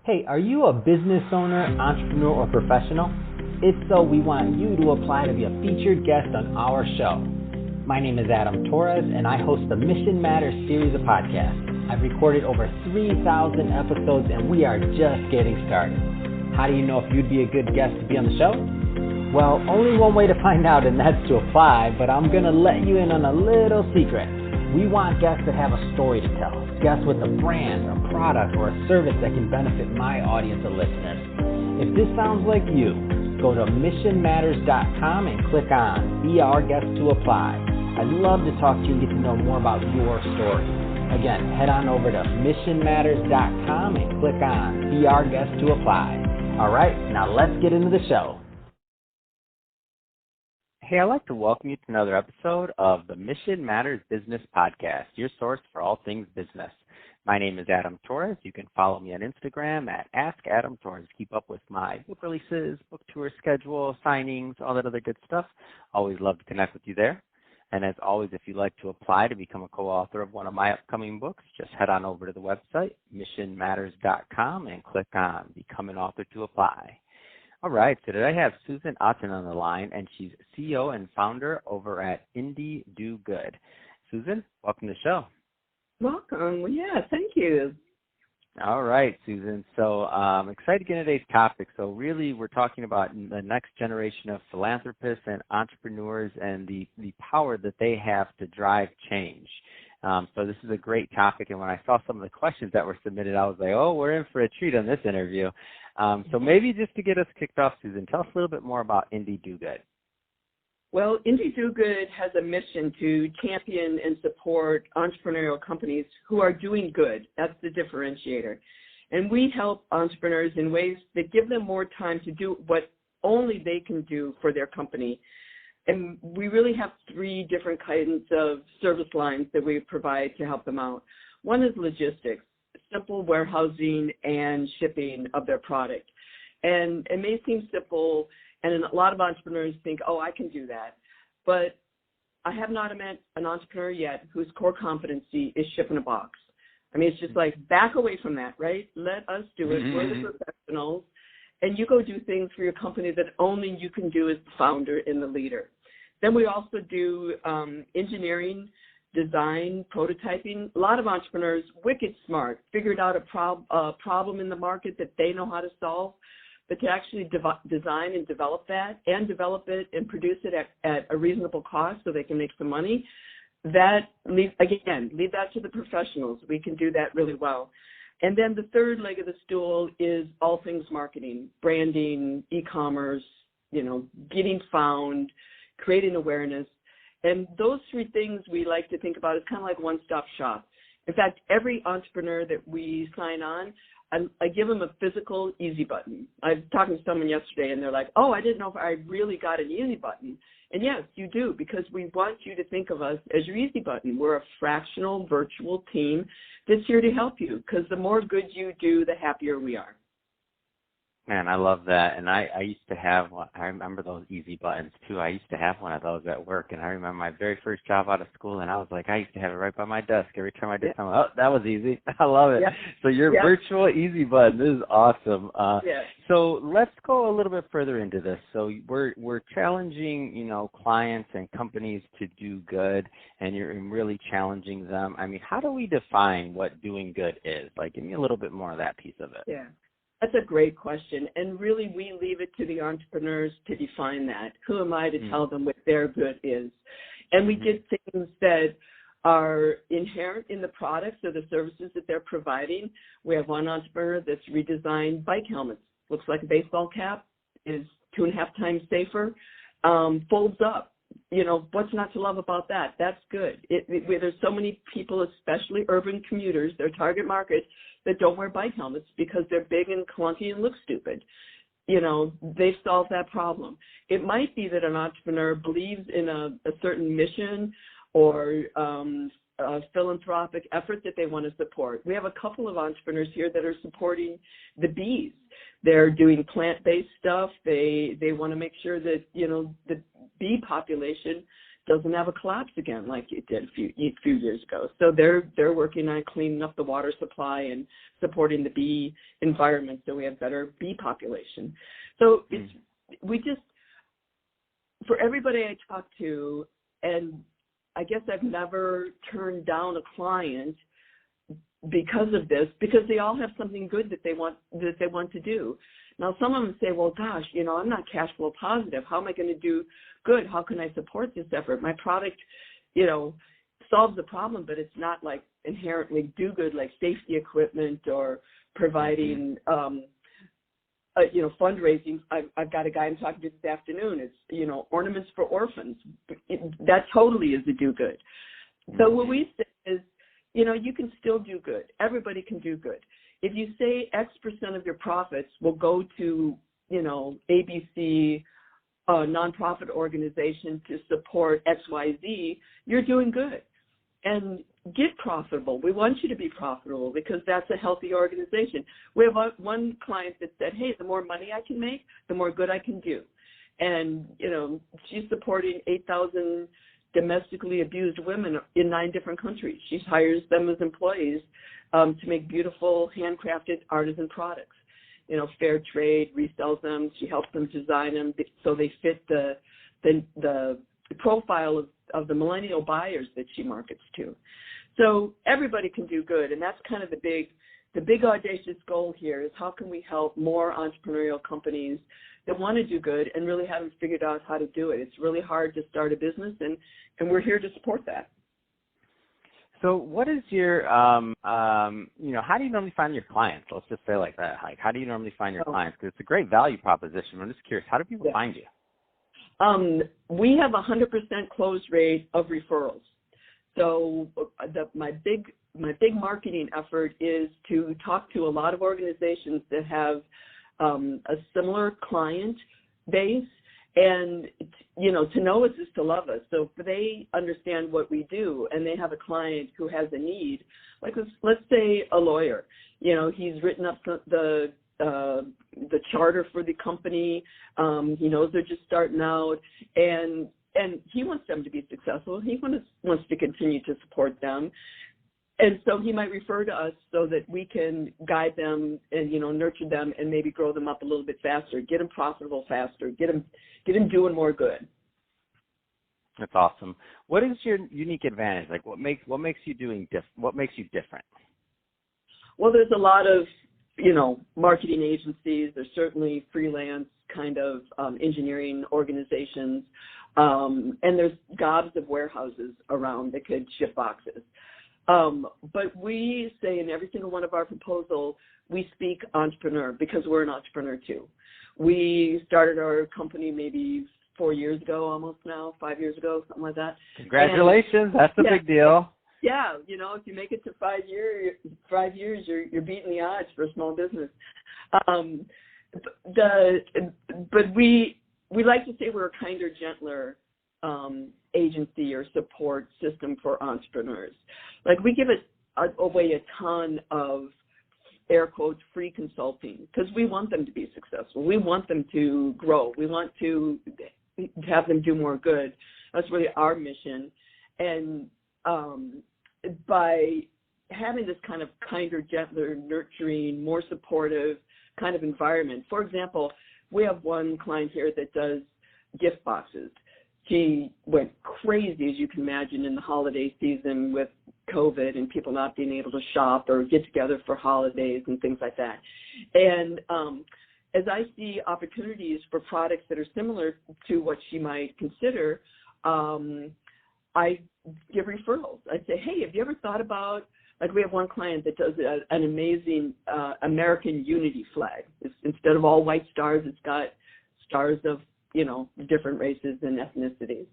Hey, are you a business owner, entrepreneur, or professional? If so, we want you to apply to be a featured guest on our show. My name is Adam Torres, and I host the Mission Matters series of podcasts. I've recorded over 3,000 episodes, and we are just getting started. How do you know if you'd be a good guest to be on the show? Well, only one way to find out, and that's to apply, but I'm going to let you in on a little secret. We want guests that have a story to tell, guests with a brand, a product, or a service that can benefit my audience of listeners. If this sounds like you, go to missionmatters.com and click on Be Our Guest to Apply. I'd love to talk to you and get to know more about your story. Again, head on over to missionmatters.com and click on Be Our Guest to Apply. All right, now let's get into the show. Hey, I'd like to welcome you to another episode of the Mission Matters Business Podcast, your source for all things business. My name is Adam Torres. You can follow me on Instagram at AskAdamTorres. Keep up with my book releases, book tour schedule, signings, all that other good stuff. Always love to connect with you there. And as always, if you'd like to apply to become a co-author of one of my upcoming books, just head on over to the website, missionmatters.com, and click on Become an Author to Apply. All right, so today I have Susan Otten on the line, and she's CEO and founder over at Indie Do Good. Susan, welcome to the show. Welcome. Well, yeah, thank you. All right, Susan. So I'm excited to get into today's topic. So really we're talking about the next generation of philanthropists and entrepreneurs and the power that they have to drive change. So this is a great topic. And when I saw some of the questions that were submitted, I was like, oh, we're in for a treat on this interview. So maybe just to get us kicked off, Susan, tell us a little bit more about Indie Do Good. Well, Indie Do Good has a mission to champion and support entrepreneurial companies who are doing good. That's the differentiator. And we help entrepreneurs in ways that give them more time to do what only they can do for their company. And we really have three different kinds of service lines that we provide to help them out. One is logistics, simple warehousing and shipping of their product. And it may seem simple, and a lot of entrepreneurs think, oh, I can do that. But I have not met an entrepreneur yet whose core competency is shipping a box. I mean, it's just like, back away from that, right? Let us do it. We're the professionals. And you go do things for your company that only you can do as the founder and the leader. Then we also do engineering, design, prototyping. A lot of entrepreneurs, wicked smart, figured out a problem in the market that they know how to solve. But to actually design and develop that and develop it and produce it at a reasonable cost so they can make some money, leave that to the professionals. We can do that really well. And then the third leg of the stool is all things marketing, branding, e-commerce, getting found, creating awareness. And those three things we like to think about as kind of like one-stop shop. In fact, every entrepreneur that we sign on, I give them a physical easy button. I was talking to someone yesterday, and they're like, oh, I didn't know if I really got an easy button. And yes, you do, because we want you to think of us as your easy button. We're a fractional virtual team that's here to help you, because the more good you do, the happier we are. Man, I love that. And I used to have one. I remember those easy buttons, too. I used to have one of those at work. And I remember my very first job out of school, and I was like, I used to have it right by my desk. Every time I did something, oh, that was easy. I love it. Yeah. So your virtual easy button, this is awesome. So let's go a little bit further into this. So we're challenging, clients and companies to do good, and you're really challenging them. I mean, how do we define what doing good is? Like, give me a little bit more of that piece of it. Yeah. That's a great question, and really we leave it to the entrepreneurs to define that. Who am I to tell them what their good is? And we did things that are inherent in the products or the services that they're providing. We have one entrepreneur that's redesigned bike helmets. Looks like a baseball cap, is 2.5 times safer, folds up. What's not to love about that? That's good. There's so many people, especially urban commuters, their target market, that don't wear bike helmets because they're big and clunky and look stupid. They've solved that problem. It might be that an entrepreneur believes in a certain mission or a philanthropic effort that they want to support. We have a couple of entrepreneurs here that are supporting the bees. They're doing plant-based stuff. They want to make sure that, the bee population doesn't have a collapse again like it did a few years ago. So they're working on cleaning up the water supply and supporting the bee environment so we have better bee population. So for everybody I talk to, and I guess I've never turned down a client because of this, because they all have something good that they want to do. Now, some of them say, well, gosh, I'm not cash flow positive. How am I going to do good? How can I support this effort? My product, solves the problem, but it's not like inherently do good, like safety equipment or providing, fundraising. I've got a guy I'm talking to this afternoon. It's, ornaments for orphans. That totally is a do good. So what we say is, you can still do good. Everybody can do good. If you say X% of your profits will go to, ABC nonprofit organization to support XYZ, you're doing good. And get profitable. We want you to be profitable because that's a healthy organization. We have one client that said, hey, the more money I can make, the more good I can do. And, she's supporting 8,000 domestically abused women in 9 different countries. She hires them as employees to make beautiful handcrafted artisan products. Fair trade, resells them. She helps them design them so they fit the profile of the millennial buyers that she markets to. So everybody can do good, and that's kind of the big audacious goal here is how can we help more entrepreneurial companies that want to do good and really haven't figured out how to do it. It's really hard to start a business, and we're here to support that. So what is your, how do you normally find your clients? Let's just say like that. Like, how do you normally find your clients? Because it's a great value proposition. I'm just curious, how do people find you? We have a 100% close rate of referrals. So my big marketing effort is to talk to a lot of organizations that have a similar client base. And, to know us is to love us. So if they understand what we do and they have a client who has a need, like let's say a lawyer, he's written up the charter for the company. He knows they're just starting out and he wants them to be successful. He wants to continue to support them. And so he might refer to us so that we can guide them and, nurture them and maybe grow them up a little bit faster, get them profitable faster, get them doing more good. That's awesome. What is your unique advantage? Like what makes you different? Well, there's a lot of, marketing agencies. There's certainly freelance kind of engineering organizations. And there's gobs of warehouses around that could ship boxes. But we say in every single one of our proposals, we speak entrepreneur because we're an entrepreneur too. We started our company maybe 4 years ago, almost now, 5 years ago, something like that. Congratulations. That's a big deal. Yeah. If you make it to 5 years, you're beating the odds for a small business. But we like to say we're a kinder, gentler agency or support system for entrepreneurs. Like we give away a ton of air quotes free consulting because we want them to be successful. We want them to grow. We want to have them do more good. That's really our mission. And by having this kind of kinder, gentler, nurturing, more supportive kind of environment. For example, we have one client here that does gift boxes. She went crazy, as you can imagine, in the holiday season with COVID and people not being able to shop or get together for holidays and things like that. And as I see opportunities for products that are similar to what she might consider, I give referrals. I say, hey, have you ever thought about, like we have one client that does an amazing American unity flag. Instead of all white stars, it's got stars of different races and ethnicities,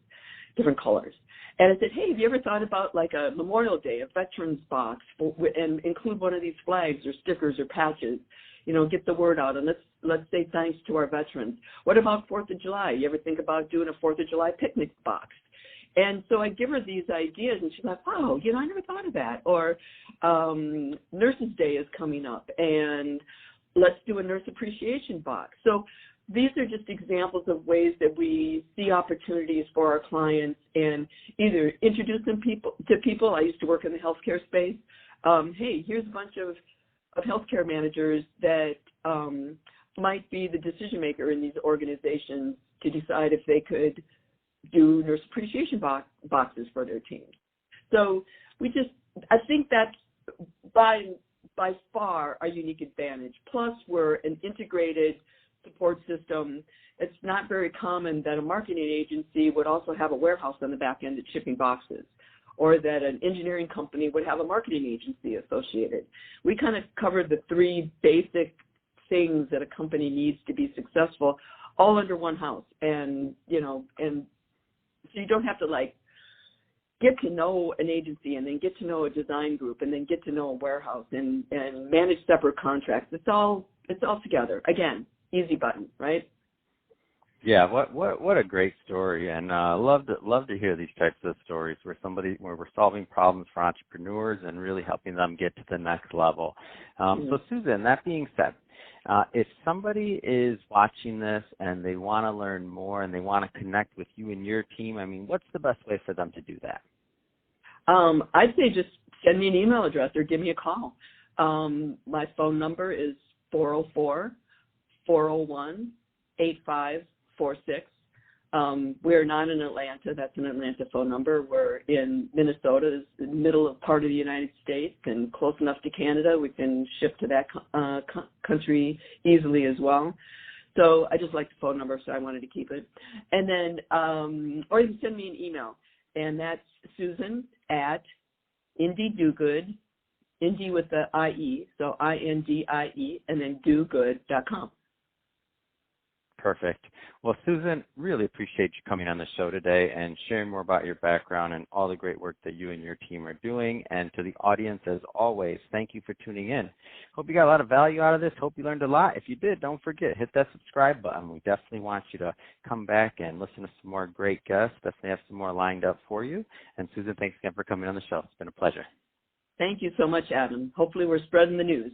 different colors. And I said, hey, have you ever thought about like a Memorial Day, a veterans box, and include one of these flags or stickers or patches, get the word out, and let's say thanks to our veterans. What about 4th of July? You ever think about doing a 4th of July picnic box? And so I give her these ideas, and she's like, wow, I never thought of that. Or Nurses Day is coming up, and let's do a nurse appreciation box. So these are just examples of ways that we see opportunities for our clients and either introduce them to people. I used to work in the healthcare space. Hey, here's a bunch of healthcare managers that might be the decision maker in these organizations to decide if they could do nurse appreciation boxes for their teams. So I think that's by far our unique advantage. Plus, we're an integrated support system. It's not very common that a marketing agency would also have a warehouse on the back end that's shipping boxes, or that an engineering company would have a marketing agency associated. We kind of cover the three basic things that a company needs to be successful all under one house. And so you don't have to get to know an agency and then get to know a design group and then get to know a warehouse and manage separate contracts. It's all together. Again, easy button, right? Yeah, what a great story, and love to hear these types of stories where we're solving problems for entrepreneurs and really helping them get to the next level. So Susan, that being said, if somebody is watching this and they want to learn more and they want to connect with you and your team, I mean, what's the best way for them to do that? I'd say just send me an email address or give me a call. My phone number is 404-401-8546. We're not in Atlanta. That's an Atlanta phone number. We're in Minnesota, the middle part of the United States, and close enough to Canada. We can ship to that country easily as well. So I just like the phone number, so I wanted to keep it. And then, or you can send me an email, and that's Susan at IndieDoGood, Indie with the IE, so INDIE, and then dogood.com. Perfect. Well, Susan, really appreciate you coming on the show today and sharing more about your background and all the great work that you and your team are doing. And to the audience, as always, thank you for tuning in. Hope you got a lot of value out of this. Hope you learned a lot. If you did, don't forget, hit that subscribe button. We definitely want you to come back and listen to some more great guests. Definitely have some more lined up for you. And Susan, thanks again for coming on the show. It's been a pleasure. Thank you so much, Adam. Hopefully we're spreading the news.